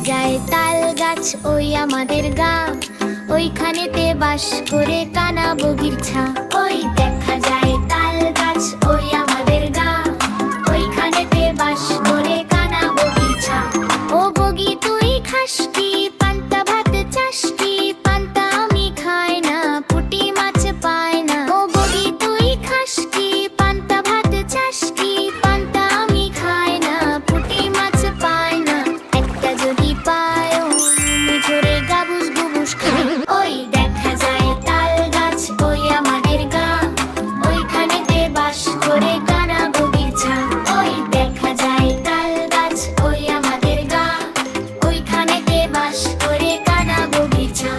যায় তাল গাছ ওই আমাদের গ্রাম, ওইখানেতে বাস করে কানা বগির ছা। ওই দেখা যায় তাল গাছ ওই আমাদের গ্রাম, ওইখানেতে বাস করে কানা বগির ছা। ও বগি তুই খাস কি পান্তা ভাত চাস কি? পান্তা আমি খাই না, পুঁটি মাছ পাই না। ও বগি তুই খাস কি পান্তা ভাত চাস কি? পান্তা আমি খাই না, পুঁটি মাছ পাই না। একটা যদি পায় মিঠরে গাবুস গুবুস খাই। ওই দেখা যায় তাল গাছ ওই আমাদের গ্রাম, ওইখানেতে বাস করে কানা বগির ছা। ওই দেখা যায় তাল গাছ ওই আমাদের গ্রাম, ওইখানেতে বাস করে কানা বগির ছা।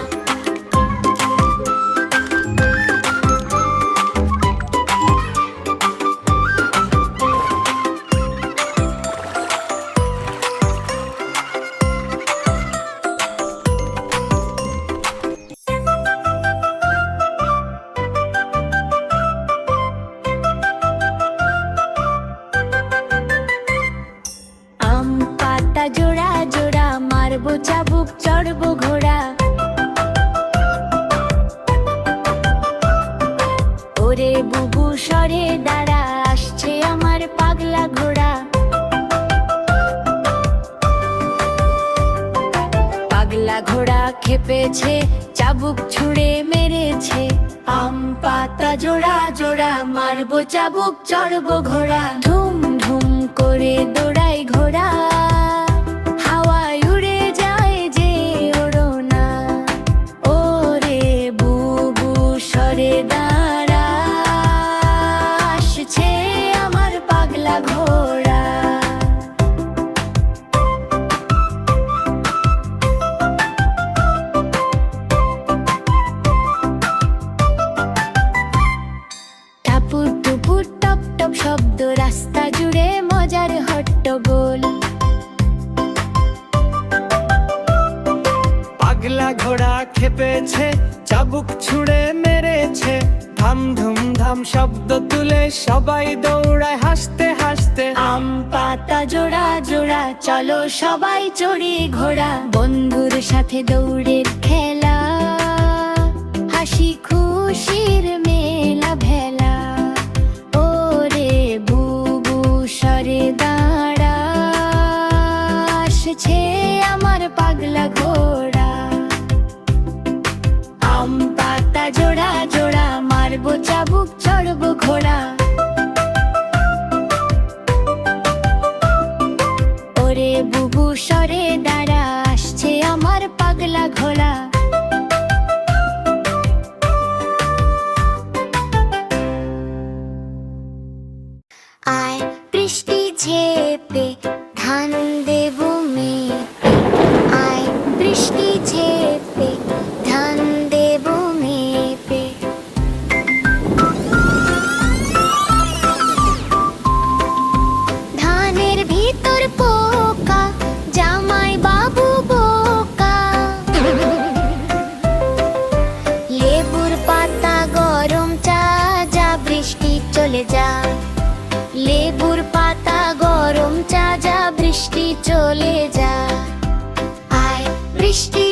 আম পাতা জোড়া জোড়া মারবো চাবুক চড়বো ঘোড়া। ওরে বুবু সরে দাঁড়া, আসছে আমার পাগলা ঘোড়া। পাগলা ঘোড়া খেপেছে, চাবুক ছুঁড়ে মেরেছে। আম পাতা জোড়া জোড়া মারবো চাবুক চড়বো ঘোড়া। ধুম ধুম করে দৌড়াই ঘোড়া, হাওয়ায় উড়ে যায় যে ওড়ো না। ওরে বুবু সরে দাঁড়া, আসছে আমার পাগলা ঘোড়া। টাপুর টুপুর টপ টপ শব্দ, রাস্তা জুড়ে মজার হট্টগোল। পাগলা ঘোড়া খেপেছে, চাবুক ছুঁড়ে মেরেছে। ধাম ধুম ধাম শব্দ তুলে সবাই দৌড়ায় হাসতে হাসতে। আম পাতা জোড়া জোড়া চলো সবাই চড়ি ঘোড়া। বন্ধুর সাথে দৌড়ের খেলা, হাসি খুশির মেলা ভেলা। ওরে বুবু সরে দাঁড়া, আসছে আমার পাগলা ঘোড়া। আম পাতা জোড়া জোড়া মারবো চাবুক চড়বো ঘোড়া। ওরে বুবু সরে দাঁড়া, আসছে আমার পাগলা ঘোড়া। আয় বৃষ্টি ঝেপে ধান দেবো মেপে। আয় বৃষ্টি ঝেপে ধান দেবো মেপে। ধানের ভিতর পোকা, জামাই বাবু বোকা। লেবুর পাতা গরম চা, যা বৃষ্টি চলে যা। লেবুর পাতা গরম চা, যা বৃষ্টি চলে যা। আয় বৃষ্টি